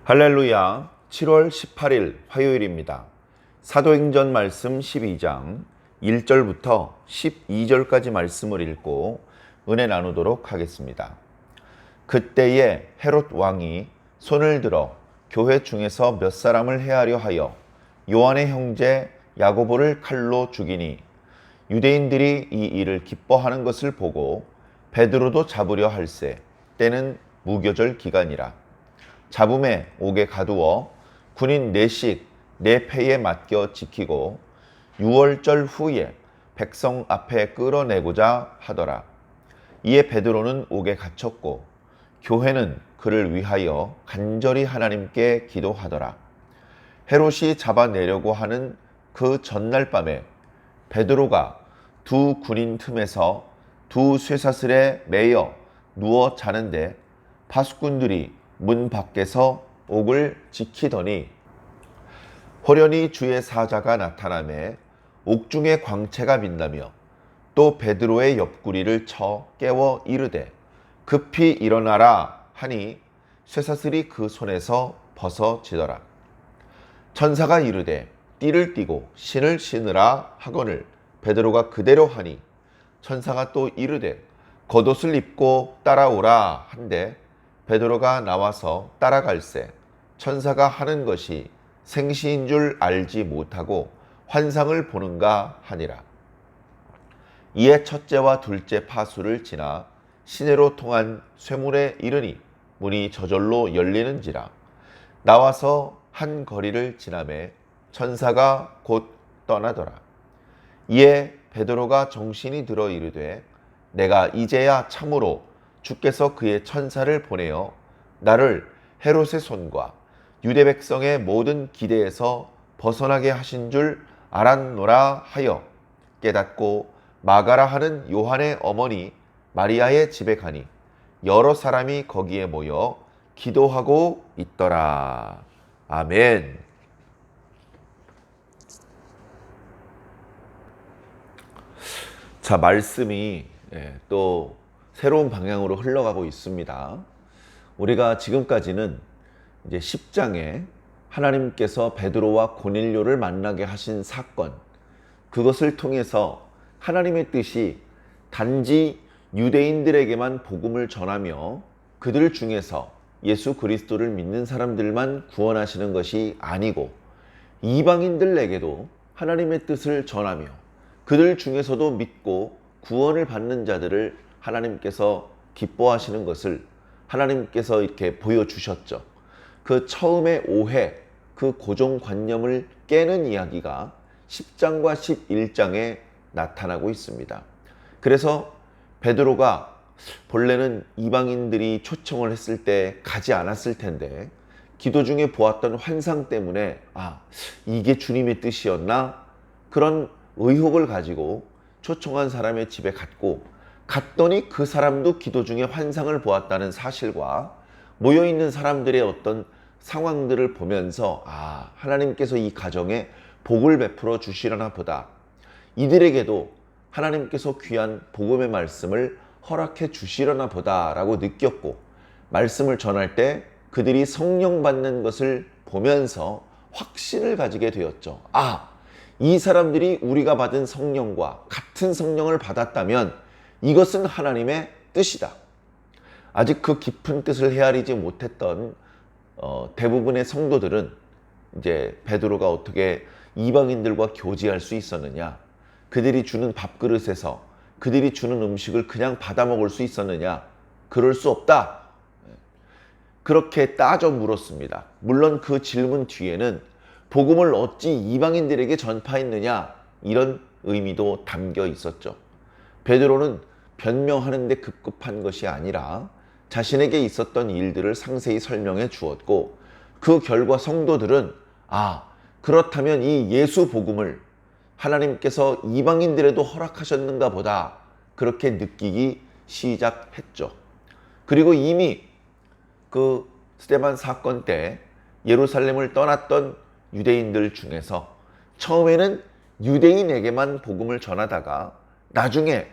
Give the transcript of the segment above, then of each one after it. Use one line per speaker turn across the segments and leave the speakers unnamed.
할렐루야. 7월 18일 화요일입니다. 사도행전 말씀 12장 1절부터 12절까지 말씀을 읽고 은혜 나누도록 하겠습니다. 그때에 헤롯 왕이 손을 들어 교회 중에서 몇 사람을 해하려 하여 요한의 형제 야고보를 칼로 죽이니 유대인들이 이 일을 기뻐하는 것을 보고 베드로도 잡으려 할세. 때는 무교절 기간이라. 잡음에 옥에 가두어 군인 넷씩 네 패에 맡겨 지키고 6월절 후에 백성 앞에 끌어내고자 하더라. 이에 베드로는 옥에 갇혔고 교회는 그를 위하여 간절히 하나님께 기도하더라. 헤롯이 잡아내려고 하는 그 전날 밤에 베드로가 두 군인 틈에서 두 쇠사슬에 매여 누워 자는데 파수꾼들이 문 밖에서 옥을 지키더니 호련히 주의 사자가 나타나매 옥중에 광채가 빛나며 또 베드로의 옆구리를 쳐 깨워 이르되 급히 일어나라 하니 쇠사슬이 그 손에서 벗어지더라. 천사가 이르되 띠를 띠고 신을 신으라 하거늘 베드로가 그대로 하니 천사가 또 이르되 겉옷을 입고 따라오라 한데 베드로가 나와서 따라갈새 천사가 하는 것이 생시인 줄 알지 못하고 환상을 보는가 하니라. 이에 첫째와 둘째 파수를 지나 시내로 통한 쇠문에 이르니 문이 저절로 열리는지라. 나와서 한 거리를 지나매 천사가 곧 떠나더라. 이에 베드로가 정신이 들어 이르되 내가 이제야 참으로 주께서 그의 천사를 보내어 나를 헤롯의 손과 유대 백성의 모든 기대에서 벗어나게 하신 줄 알았노라 하여 깨닫고 마가라 하는 요한의 어머니 마리아의 집에 가니 여러 사람이 거기에 모여 기도하고 있더라. 아멘. 자, 말씀이 또 새로운 방향으로 흘러가고 있습니다. 우리가 지금까지는 이제 10장에 하나님께서 베드로와 고넬료를 만나게 하신 사건, 그것을 통해서 하나님의 뜻이 단지 유대인들에게만 복음을 전하며 그들 중에서 예수 그리스도를 믿는 사람들만 구원하시는 것이 아니고 이방인들에게도 하나님의 뜻을 전하며 그들 중에서도 믿고 구원을 받는 자들을 하나님께서 기뻐하시는 것을 하나님께서 이렇게 보여주셨죠. 그 처음의 오해, 그 고정관념을 깨는 이야기가 10장과 11장에 나타나고 있습니다. 그래서 베드로가 본래는 이방인들이 초청을 했을 때 가지 않았을 텐데 기도 중에 보았던 환상 때문에 이게 주님의 뜻이었나? 그런 의혹을 가지고 초청한 사람의 집에 갔더니 그 사람도 기도 중에 환상을 보았다는 사실과 모여있는 사람들의 어떤 상황들을 보면서 하나님께서 이 가정에 복을 베풀어 주시려나 보다. 이들에게도 하나님께서 귀한 복음의 말씀을 허락해 주시려나 보다 라고 느꼈고 말씀을 전할 때 그들이 성령 받는 것을 보면서 확신을 가지게 되었죠. 이 사람들이 우리가 받은 성령과 같은 성령을 받았다면 이것은 하나님의 뜻이다. 아직 그 깊은 뜻을 헤아리지 못했던 대부분의 성도들은 이제 베드로가 어떻게 이방인들과 교제할 수 있었느냐, 그들이 주는 밥그릇에서 그들이 주는 음식을 그냥 받아 먹을 수 있었느냐, 그럴 수 없다. 그렇게 따져 물었습니다. 물론 그 질문 뒤에는 복음을 어찌 이방인들에게 전파했느냐, 이런 의미도 담겨 있었죠. 베드로는 변명하는 데 급급한 것이 아니라 자신에게 있었던 일들을 상세히 설명해 주었고 그 결과 성도들은 그렇다면 이 예수 복음을 하나님께서 이방인들에도 허락하셨는가 보다 그렇게 느끼기 시작했죠. 그리고 이미 그 스데반 사건 때 예루살렘을 떠났던 유대인들 중에서 처음에는 유대인에게만 복음을 전하다가 나중에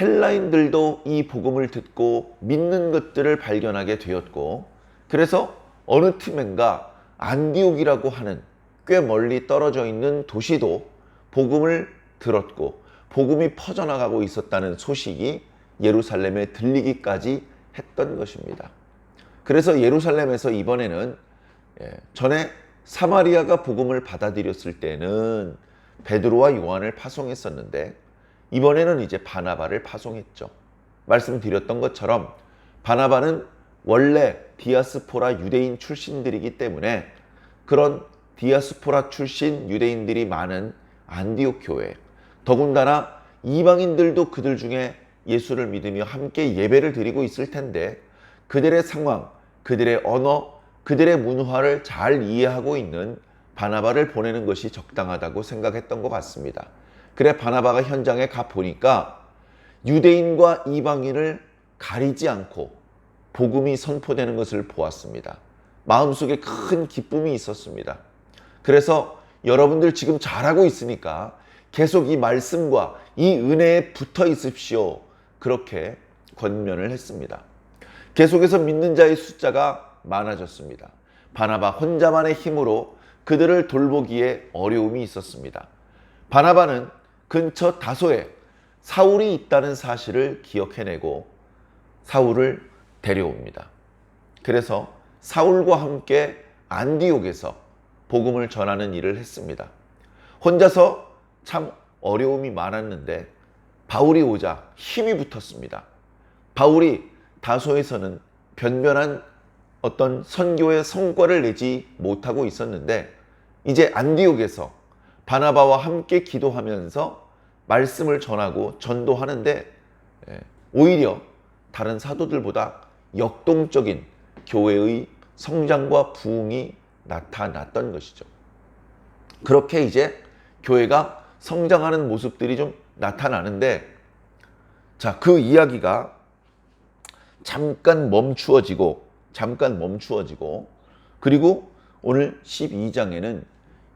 헬라인들도 이 복음을 듣고 믿는 것들을 발견하게 되었고 그래서 어느 틈엔가 안디옥이라고 하는 꽤 멀리 떨어져 있는 도시도 복음을 들었고 복음이 퍼져나가고 있었다는 소식이 예루살렘에 들리기까지 했던 것입니다. 그래서 예루살렘에서 이번에는 전에 사마리아가 복음을 받아들였을 때는 베드로와 요한을 파송했었는데 이번에는 이제 바나바를 파송했죠. 말씀드렸던 것처럼 바나바는 원래 디아스포라 유대인 출신들이기 때문에 그런 디아스포라 출신 유대인들이 많은 안디옥 교회, 더군다나 이방인들도 그들 중에 예수를 믿으며 함께 예배를 드리고 있을 텐데 그들의 상황, 그들의 언어, 그들의 문화를 잘 이해하고 있는 바나바를 보내는 것이 적당하다고 생각했던 것 같습니다. 그래 바나바가 현장에 가 보니까 유대인과 이방인을 가리지 않고 복음이 선포되는 것을 보았습니다. 마음속에 큰 기쁨이 있었습니다. 그래서 여러분들 지금 잘하고 있으니까 계속 이 말씀과 이 은혜에 붙어 있으십시오. 그렇게 권면을 했습니다. 계속해서 믿는 자의 숫자가 많아졌습니다. 바나바 혼자만의 힘으로 그들을 돌보기에 어려움이 있었습니다. 바나바는 근처 다소에 사울이 있다는 사실을 기억해내고 사울을 데려옵니다. 그래서 사울과 함께 안디옥에서 복음을 전하는 일을 했습니다. 혼자서 참 어려움이 많았는데 바울이 오자 힘이 붙었습니다. 바울이 다소에서는 변변한 어떤 선교의 성과를 내지 못하고 있었는데 이제 안디옥에서 바나바와 함께 기도하면서 말씀을 전하고 전도하는데 오히려 다른 사도들보다 역동적인 교회의 성장과 부흥이 나타났던 것이죠. 그렇게 이제 교회가 성장하는 모습들이 좀 나타나는데 자, 그 이야기가 잠깐 멈추어지고 그리고 오늘 12장에는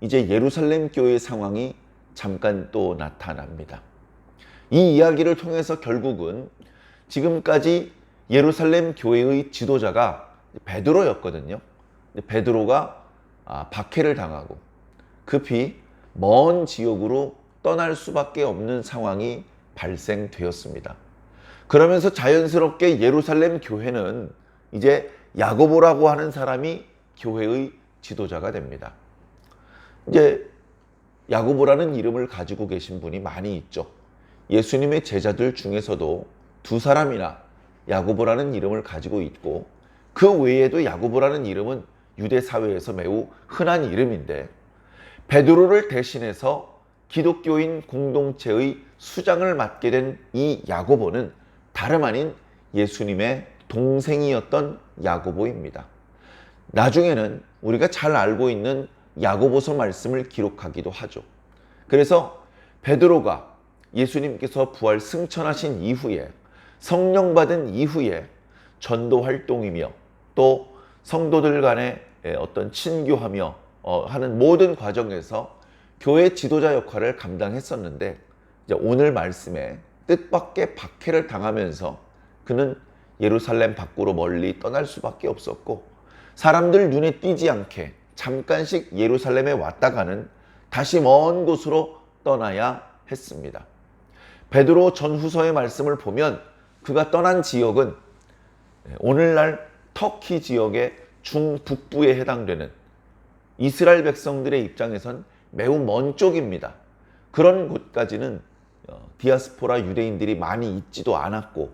이제 예루살렘 교회의 상황이 잠깐 또 나타납니다. 이 이야기를 통해서 결국은 지금까지 예루살렘 교회의 지도자가 베드로였거든요. 베드로가 박해를 당하고 급히 먼 지역으로 떠날 수밖에 없는 상황이 발생되었습니다. 그러면서 자연스럽게 예루살렘 교회는 이제 야고보라고 하는 사람이 교회의 지도자가 됩니다. 이제 야고보라는 이름을 가지고 계신 분이 많이 있죠. 예수님의 제자들 중에서도 두 사람이나 야고보라는 이름을 가지고 있고 그 외에도 야고보라는 이름은 유대 사회에서 매우 흔한 이름인데 베드로를 대신해서 기독교인 공동체의 수장을 맡게 된 이 야고보는 다름 아닌 예수님의 동생이었던 야고보입니다. 나중에는 우리가 잘 알고 있는 야고보서 말씀을 기록하기도 하죠. 그래서 베드로가 예수님께서 부활 승천하신 이후에 성령 받은 이후에 전도 활동이며 또 성도들 간의 어떤 친교하며 하는 모든 과정에서 교회 지도자 역할을 감당했었는데 이제 오늘 말씀에 뜻밖의 박해를 당하면서 그는 예루살렘 밖으로 멀리 떠날 수밖에 없었고 사람들 눈에 띄지 않게 잠깐씩 예루살렘에 왔다 가는 다시 먼 곳으로 떠나야 했습니다. 베드로 전후서의 말씀을 보면 그가 떠난 지역은 오늘날 터키 지역의 중북부에 해당되는 이스라엘 백성들의 입장에선 매우 먼 쪽입니다. 그런 곳까지는 디아스포라 유대인들이 많이 있지도 않았고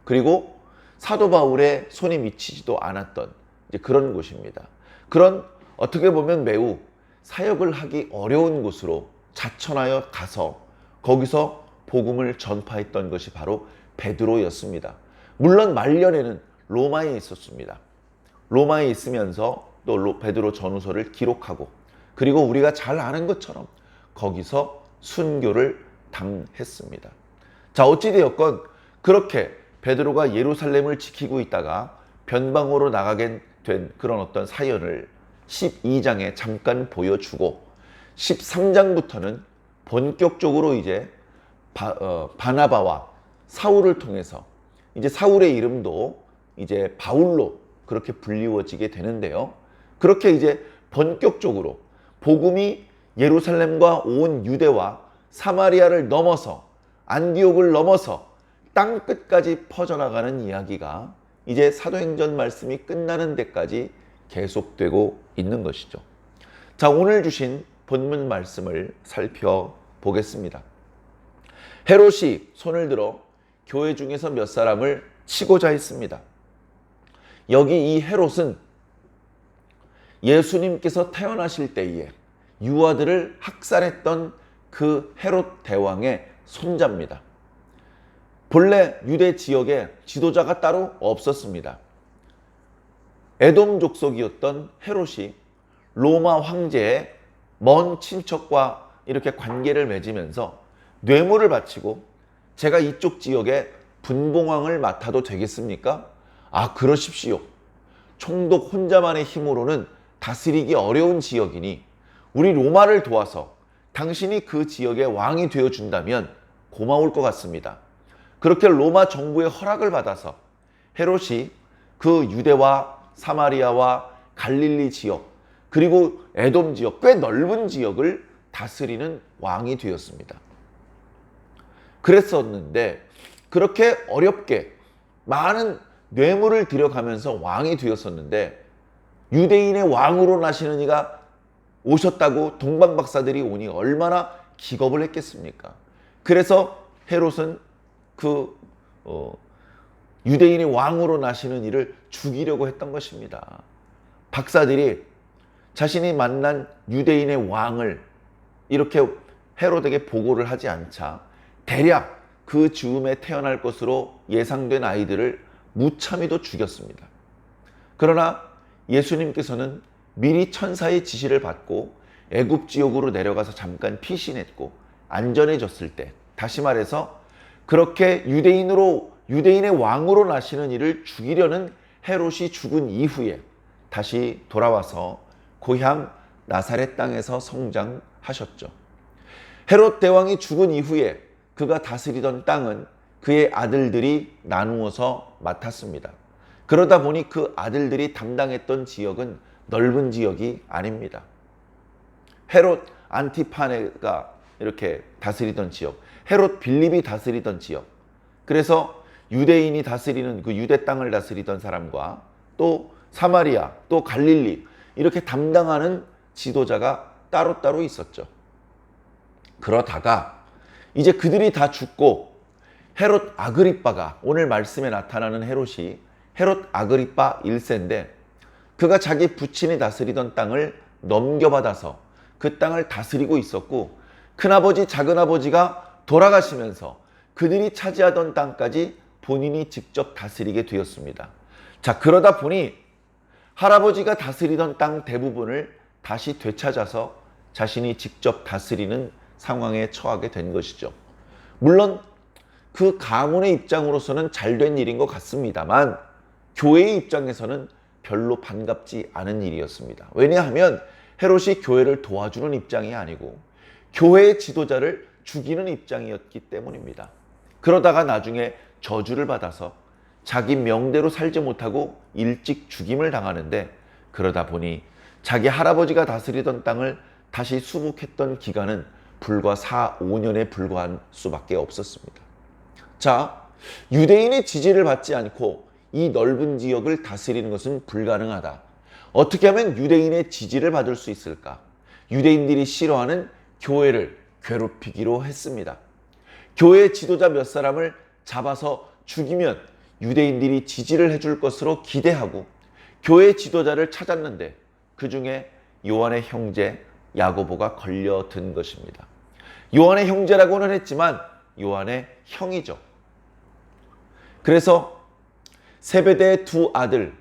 그리고 사도 바울의 손이 미치지도 않았던 이제 그런 곳입니다. 그런 어떻게 보면 매우 사역을 하기 어려운 곳으로 자천하여 가서 거기서 복음을 전파했던 것이 바로 베드로였습니다. 물론 말년에는 로마에 있었습니다. 로마에 있으면서 또 베드로 전후서를 기록하고 그리고 우리가 잘 아는 것처럼 거기서 순교를 당했습니다. 자, 어찌되었건 그렇게 베드로가 예루살렘을 지키고 있다가 변방으로 나가게 된 그런 어떤 사연을 12장에 잠깐 보여주고 13장부터는 본격적으로 이제 바나바와 사울을 통해서 이제 사울의 이름도 이제 바울로 그렇게 불리워지게 되는데요. 그렇게 이제 본격적으로 복음이 예루살렘과 온 유대와 사마리아를 넘어서 안디옥을 넘어서 땅 끝까지 퍼져나가는 이야기가 이제 사도행전 말씀이 끝나는 데까지 계속되고 있는 것이죠. 자, 오늘 주신 본문 말씀을 살펴보겠습니다. 헤롯이 손을 들어 교회 중에서 몇 사람을 치고자 했습니다. 여기 이 헤롯은 예수님께서 태어나실 때에 유아들을 학살했던 그 헤롯 대왕의 손자입니다. 본래 유대 지역에 지도자가 따로 없었습니다. 에돔 족속이었던 헤롯이 로마 황제의 먼 친척과 이렇게 관계를 맺으면서 뇌물을 바치고 제가 이쪽 지역에 분봉왕을 맡아도 되겠습니까? 아, 그러십시오. 총독 혼자만의 힘으로는 다스리기 어려운 지역이니 우리 로마를 도와서 당신이 그 지역의 왕이 되어준다면 고마울 것 같습니다. 그렇게 로마 정부의 허락을 받아서 헤롯이 그 유대와 사마리아와 갈릴리 지역 그리고 에돔 지역 꽤 넓은 지역을 다스리는 왕이 되었습니다. 그랬었는데 그렇게 어렵게 많은 뇌물을 들여가면서 왕이 되었었는데 유대인의 왕으로 나시는 이가 오셨다고 동방박사들이 오니 얼마나 기겁을 했겠습니까? 그래서 헤롯은 그 유대인의 왕으로 나시는 이를 죽이려고 했던 것입니다. 박사들이 자신이 만난 유대인의 왕을 이렇게 헤롯에게 보고를 하지 않자 대략 그 즈음에 태어날 것으로 예상된 아이들을 무참히도 죽였습니다. 그러나 예수님께서는 미리 천사의 지시를 받고 애굽 지역으로 내려가서 잠깐 피신했고 안전해졌을 때, 다시 말해서 그렇게 유대인의 왕으로 나시는 이를 죽이려는 헤롯이 죽은 이후에 다시 돌아와서 고향 나사렛 땅에서 성장하셨죠. 헤롯 대왕이 죽은 이후에 그가 다스리던 땅은 그의 아들들이 나누어서 맡았습니다. 그러다 보니 그 아들들이 담당했던 지역은 넓은 지역이 아닙니다. 헤롯 안티파네가 이렇게 다스리던 지역, 헤롯 빌립이 다스리던 지역, 그래서 유대인이 다스리는 그 유대 땅을 다스리던 사람과 또 사마리아, 또 갈릴리 이렇게 담당하는 지도자가 따로따로 있었죠. 그러다가 이제 그들이 다 죽고 헤롯 아그리빠가, 오늘 말씀에 나타나는 헤롯이 헤롯 아그리빠 1세인데 그가 자기 부친이 다스리던 땅을 넘겨받아서 그 땅을 다스리고 있었고, 큰아버지 작은아버지가 돌아가시면서 그들이 차지하던 땅까지 본인이 직접 다스리게 되었습니다. 자, 그러다 보니 할아버지가 다스리던 땅 대부분을 다시 되찾아서 자신이 직접 다스리는 상황에 처하게 된 것이죠. 물론 그 가문의 입장으로서는 잘된 일인 것 같습니다만 교회의 입장에서는 별로 반갑지 않은 일이었습니다. 왜냐하면 헤롯이 교회를 도와주는 입장이 아니고 교회의 지도자를 죽이는 입장이었기 때문입니다. 그러다가 나중에 저주를 받아서 자기 명대로 살지 못하고 일찍 죽임을 당하는데, 그러다 보니 자기 할아버지가 다스리던 땅을 다시 수복했던 기간은 불과 4, 5년에 불과한 수밖에 없었습니다. 자, 유대인의 지지를 받지 않고 이 넓은 지역을 다스리는 것은 불가능하다. 어떻게 하면 유대인의 지지를 받을 수 있을까? 유대인들이 싫어하는 교회를 괴롭히기로 했습니다. 교회 지도자 몇 사람을 잡아서 죽이면 유대인들이 지지를 해줄 것으로 기대하고 교회 지도자를 찾았는데 그 중에 요한의 형제 야고보가 걸려든 것입니다. 요한의 형제라고는 했지만 요한의 형이죠. 그래서 세베대의 두 아들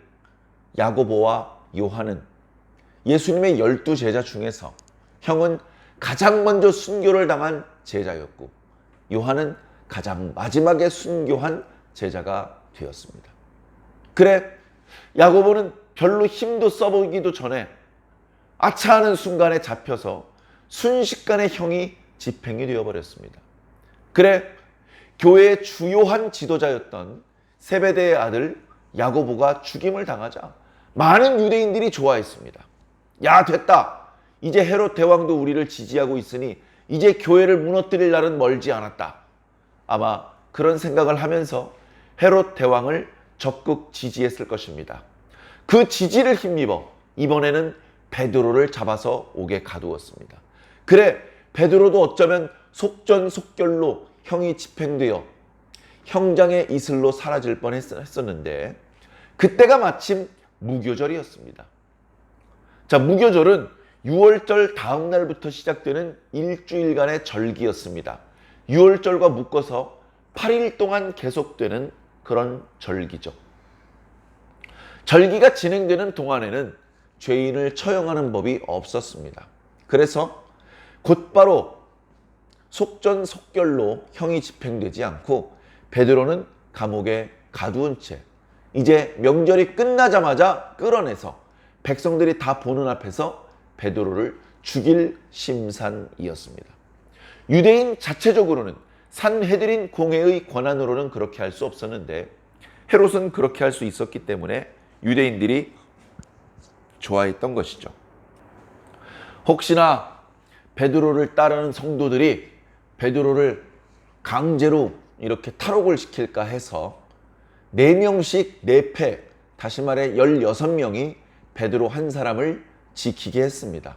야고보와 요한은 예수님의 12제자 중에서 형은 가장 먼저 순교를 당한 제자였고 요한은 가장 마지막에 순교한 제자가 되었습니다. 그래, 야고보는 별로 힘도 써보기도 전에 아차하는 순간에 잡혀서 순식간에 형이 집행이 되어버렸습니다. 그래, 교회의 주요한 지도자였던 세베대의 아들 야고보가 죽임을 당하자 많은 유대인들이 좋아했습니다. 야, 됐다. 이제 헤롯 대왕도 우리를 지지하고 있으니 이제 교회를 무너뜨릴 날은 멀지 않았다. 아마 그런 생각을 하면서 헤롯 대왕을 적극 지지했을 것입니다. 그 지지를 힘입어 이번에는 베드로를 잡아서 옥에 가두었습니다. 그래, 베드로도 어쩌면 속전속결로 형이 집행되어 형장의 이슬로 사라질 뻔했었는데 그때가 마침 무교절이었습니다. 자, 무교절은 6월절 다음 날부터 시작되는 일주일간의 절기였습니다. 6월절과 묶어서 8일 동안 계속되는 그런 절기죠. 절기가 진행되는 동안에는 죄인을 처형하는 법이 없었습니다. 그래서 곧바로 속전속결로 형이 집행되지 않고 베드로는 감옥에 가두은 채 이제 명절이 끝나자마자 끌어내서 백성들이 다 보는 앞에서 베드로를 죽일 심산이었습니다. 유대인 자체적으로는 산헤드린 공회의 권한으로는 그렇게 할 수 없었는데 헤롯은 그렇게 할 수 있었기 때문에 유대인들이 좋아했던 것이죠. 혹시나 베드로를 따르는 성도들이 베드로를 강제로 이렇게 탈옥을 시킬까 해서 4명씩 4패, 다시 말해 16명이 베드로 한 사람을 지키게 했습니다.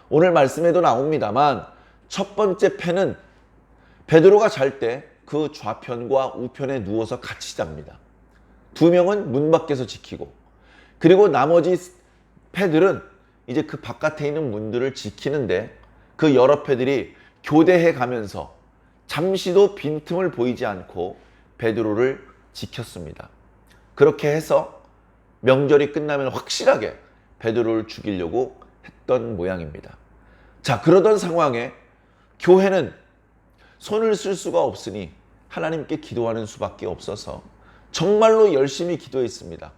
오늘 말씀에도 나옵니다만 첫 번째 패는 베드로가 잘 때 그 좌편과 우편에 누워서 같이 잡니다. 2명은 문 밖에서 지키고, 그리고 나머지 패들은 이제 그 바깥에 있는 문들을 지키는데 그 여러 패들이 교대해 가면서 잠시도 빈틈을 보이지 않고 베드로를 지켰습니다. 그렇게 해서 명절이 끝나면 확실하게 베드로를 죽이려고 했던 모양입니다. 자, 그러던 상황에 교회는 손을 쓸 수가 없으니 하나님께 기도하는 수밖에 없어서 정말로 열심히 기도했습니다.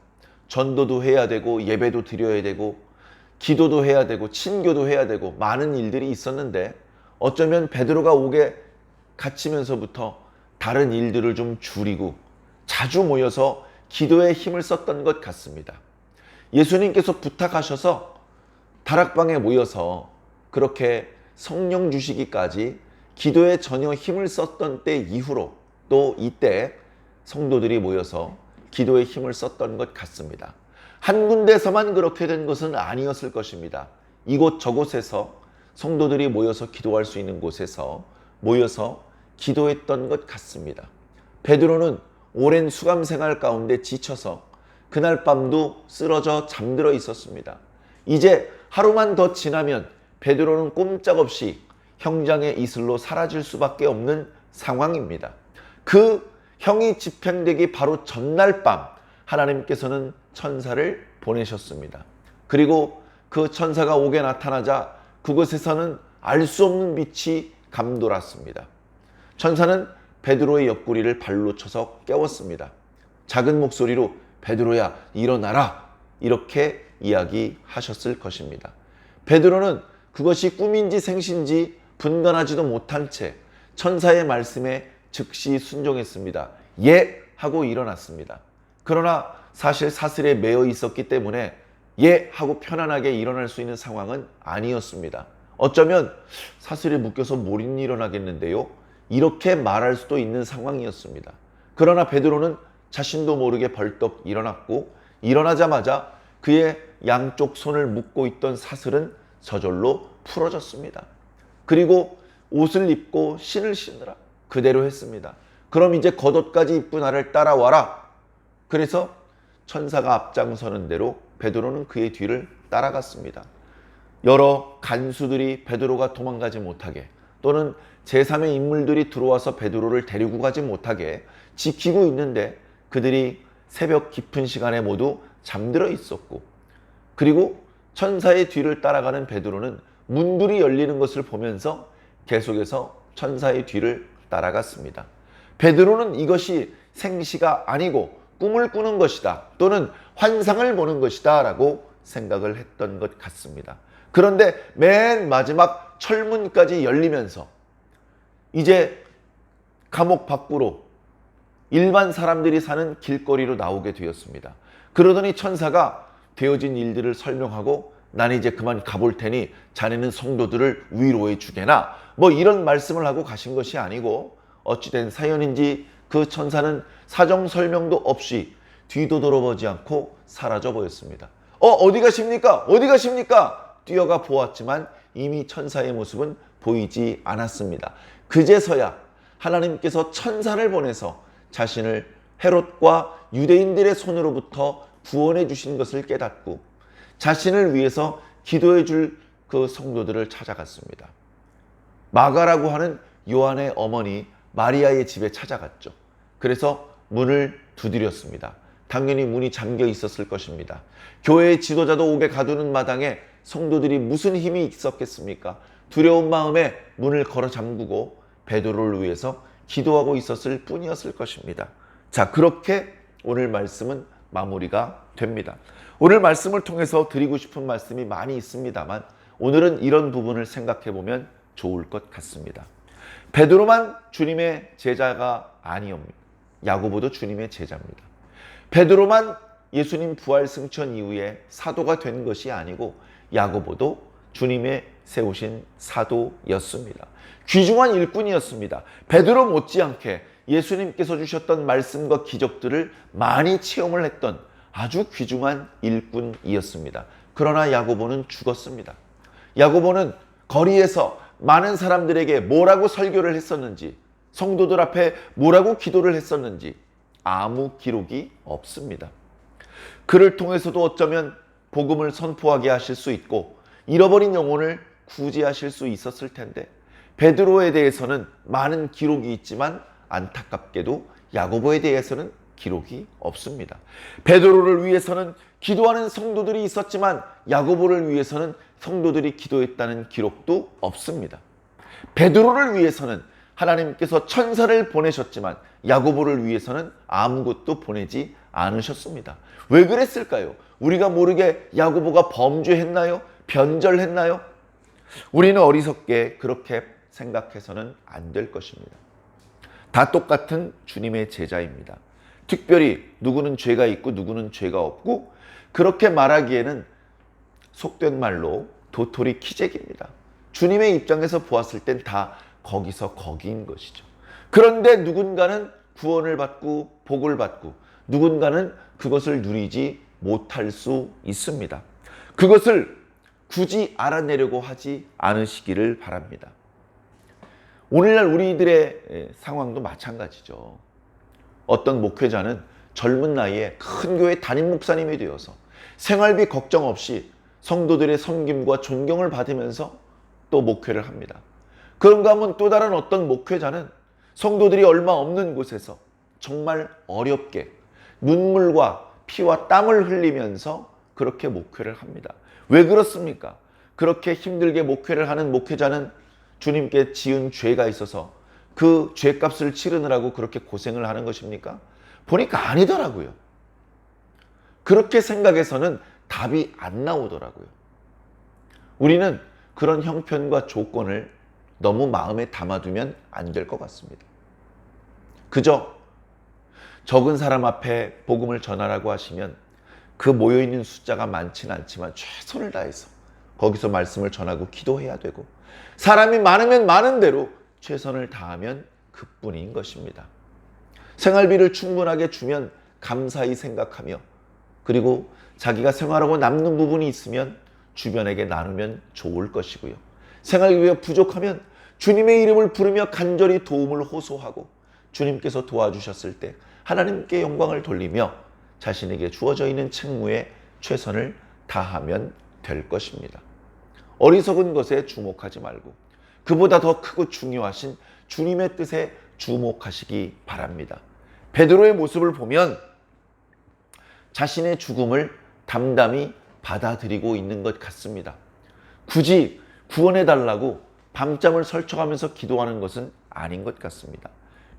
전도도 해야 되고 예배도 드려야 되고 기도도 해야 되고 친교도 해야 되고 많은 일들이 있었는데 어쩌면 베드로가 옥에 갇히면서부터 다른 일들을 좀 줄이고 자주 모여서 기도에 힘을 썼던 것 같습니다. 예수님께서 부탁하셔서 다락방에 모여서 그렇게 성령 주시기까지 기도에 전혀 힘을 썼던 때 이후로 또 이때 성도들이 모여서 기도에 힘을 썼던 것 같습니다. 한 군데서만 그렇게 된 것은 아니었을 것입니다. 이곳 저곳에서 성도들이 모여서 기도할 수 있는 곳에서 모여서 기도했던 것 같습니다. 베드로는 오랜 수감 생활 가운데 지쳐서 그날 밤도 쓰러져 잠들어 있었습니다. 이제 하루만 더 지나면 베드로는 꼼짝없이 형장의 이슬로 사라질 수밖에 없는 상황입니다. 그 형이 집행되기 바로 전날 밤 하나님께서는 천사를 보내셨습니다. 그리고 그 천사가 옥에 나타나자 그곳에서는 알 수 없는 빛이 감돌았습니다. 천사는 베드로의 옆구리를 발로 쳐서 깨웠습니다. 작은 목소리로 베드로야 일어나라 이렇게 이야기하셨을 것입니다. 베드로는 그것이 꿈인지 생신지 분간하지도 못한 채 천사의 말씀에 즉시 순종했습니다. 예 하고 일어났습니다. 그러나 사실 사슬에 매여 있었기 때문에 예 하고 편안하게 일어날 수 있는 상황은 아니었습니다. 어쩌면 사슬에 묶여서 못 일어나겠는데요, 이렇게 말할 수도 있는 상황이었습니다. 그러나 베드로는 자신도 모르게 벌떡 일어났고 일어나자마자 그의 양쪽 손을 묶고 있던 사슬은 저절로 풀어졌습니다. 그리고 옷을 입고 신을 신으라 그대로 했습니다. 그럼 이제 겉옷까지 입고 나를 따라와라. 그래서 천사가 앞장서는 대로 베드로는 그의 뒤를 따라갔습니다. 여러 간수들이 베드로가 도망가지 못하게 또는 제3의 인물들이 들어와서 베드로를 데리고 가지 못하게 지키고 있는데 그들이 새벽 깊은 시간에 모두 잠들어 있었고, 그리고 천사의 뒤를 따라가는 베드로는 문들이 열리는 것을 보면서 계속해서 천사의 뒤를 따라갔습니다. 베드로는 이것이 생시가 아니고 꿈을 꾸는 것이다 또는 환상을 보는 것이다 라고 생각을 했던 것 같습니다. 그런데 맨 마지막 철문까지 열리면서 이제 감옥 밖으로 일반 사람들이 사는 길거리로 나오게 되었습니다. 그러더니 천사가 되어진 일들을 설명하고 나는 이제 그만 가볼 테니 자네는 성도들을 위로해 주게나, 뭐 이런 말씀을 하고 가신 것이 아니고, 어찌된 사연인지 그 천사는 사정 설명도 없이 뒤도 돌아보지 않고 사라져 버렸습니다. 어디 가십니까? 어디 가십니까? 뛰어가 보았지만 이미 천사의 모습은 보이지 않았습니다. 그제서야 하나님께서 천사를 보내서 자신을 헤롯과 유대인들의 손으로부터 구원해 주신 것을 깨닫고 자신을 위해서 기도해 줄 그 성도들을 찾아갔습니다. 마가라고 하는 요한의 어머니 마리아의 집에 찾아갔죠. 그래서 문을 두드렸습니다. 당연히 문이 잠겨 있었을 것입니다. 교회의 지도자도 옥에 가두는 마당에 성도들이 무슨 힘이 있었겠습니까? 두려운 마음에 문을 걸어 잠그고 베드로를 위해서 기도하고 있었을 뿐이었을 것입니다. 자, 그렇게 오늘 말씀은 마무리가 됩니다. 오늘 말씀을 통해서 드리고 싶은 말씀이 많이 있습니다만 오늘은 이런 부분을 생각해 보면 좋을 것 같습니다. 베드로만 주님의 제자가 아니옵니다. 야고보도 주님의 제자입니다. 베드로만 예수님 부활 승천 이후에 사도가 된 것이 아니고 야고보도 주님의 세우신 사도였습니다. 귀중한 일꾼이었습니다. 베드로 못지않게 예수님께서 주셨던 말씀과 기적들을 많이 체험을 했던 아주 귀중한 일꾼이었습니다. 그러나 야고보는 죽었습니다. 야고보는 거리에서 많은 사람들에게 뭐라고 설교를 했었는지, 성도들 앞에 뭐라고 기도를 했었는지 아무 기록이 없습니다. 그를 통해서도 어쩌면 복음을 선포하게 하실 수 있고 잃어버린 영혼을 구제하실 수 있었을 텐데 베드로에 대해서는 많은 기록이 있지만 안타깝게도 야고보에 대해서는 기록이 없습니다. 베드로를 위해서는 기도하는 성도들이 있었지만 야고보를 위해서는 성도들이 기도했다는 기록도 없습니다. 베드로를 위해서는 하나님께서 천사를 보내셨지만 야고보를 위해서는 아무것도 보내지 않으셨습니다. 왜 그랬을까요? 우리가 모르게 야고보가 범죄했나요? 변절했나요? 우리는 어리석게 그렇게 생각해서는 안 될 것입니다. 다 똑같은 주님의 제자입니다. 특별히 누구는 죄가 있고 누구는 죄가 없고 그렇게 말하기에는 속된 말로 도토리 키재기입니다. 주님의 입장에서 보았을 땐 다 거기서 거기인 것이죠. 그런데 누군가는 구원을 받고 복을 받고 누군가는 그것을 누리지 못할 수 있습니다. 그것을 굳이 알아내려고 하지 않으시기를 바랍니다. 오늘날 우리들의 상황도 마찬가지죠. 어떤 목회자는 젊은 나이에 큰 교회 담임 목사님이 되어서 생활비 걱정 없이 성도들의 섬김과 존경을 받으면서 또 목회를 합니다. 그런가 하면 또 다른 어떤 목회자는 성도들이 얼마 없는 곳에서 정말 어렵게 눈물과 피와 땀을 흘리면서 그렇게 목회를 합니다. 왜 그렇습니까? 그렇게 힘들게 목회를 하는 목회자는 주님께 지은 죄가 있어서 그 죄값을 치르느라고 그렇게 고생을 하는 것입니까? 보니까 아니더라고요. 그렇게 생각해서는 답이 안 나오더라고요. 우리는 그런 형편과 조건을 너무 마음에 담아두면 안 될 것 같습니다. 그저 적은 사람 앞에 복음을 전하라고 하시면 그 모여있는 숫자가 많지는 않지만 최선을 다해서 거기서 말씀을 전하고 기도해야 되고 사람이 많으면 많은 대로 최선을 다하면 그뿐인 것입니다. 생활비를 충분하게 주면 감사히 생각하며 그리고 자기가 생활하고 남는 부분이 있으면 주변에게 나누면 좋을 것이고요. 생활비가 부족하면 주님의 이름을 부르며 간절히 도움을 호소하고 주님께서 도와주셨을 때 하나님께 영광을 돌리며 자신에게 주어져 있는 책무에 최선을 다하면 될 것입니다. 어리석은 것에 주목하지 말고 그보다 더 크고 중요하신 주님의 뜻에 주목하시기 바랍니다. 베드로의 모습을 보면 자신의 죽음을 담담히 받아들이고 있는 것 같습니다. 굳이 구원해달라고 밤잠을 설쳐가면서 기도하는 것은 아닌 것 같습니다.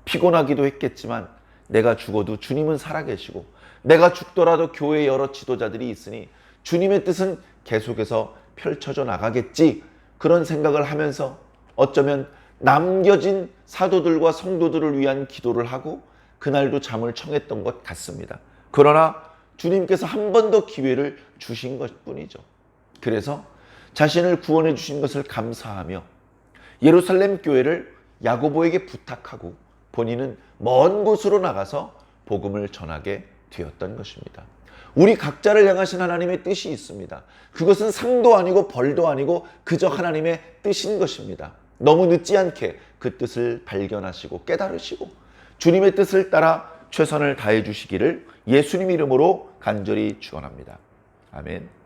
피곤하기도 했겠지만 내가 죽어도 주님은 살아계시고 내가 죽더라도 교회에 여러 지도자들이 있으니 주님의 뜻은 계속해서 펼쳐져 나가겠지, 그런 생각을 하면서 어쩌면 남겨진 사도들과 성도들을 위한 기도를 하고 그날도 잠을 청했던 것 같습니다. 그러나 주님께서 한 번 더 기회를 주신 것뿐이죠. 그래서 자신을 구원해 주신 것을 감사하며 예루살렘 교회를 야고보에게 부탁하고 본인은 먼 곳으로 나가서 복음을 전하게 되었던 것입니다. 우리 각자를 향하신 하나님의 뜻이 있습니다. 그것은 상도 아니고 벌도 아니고 그저 하나님의 뜻인 것입니다. 너무 늦지 않게 그 뜻을 발견하시고 깨달으시고 주님의 뜻을 따라 최선을 다해 주시기를 예수님 이름으로 간절히 축원합니다. 아멘.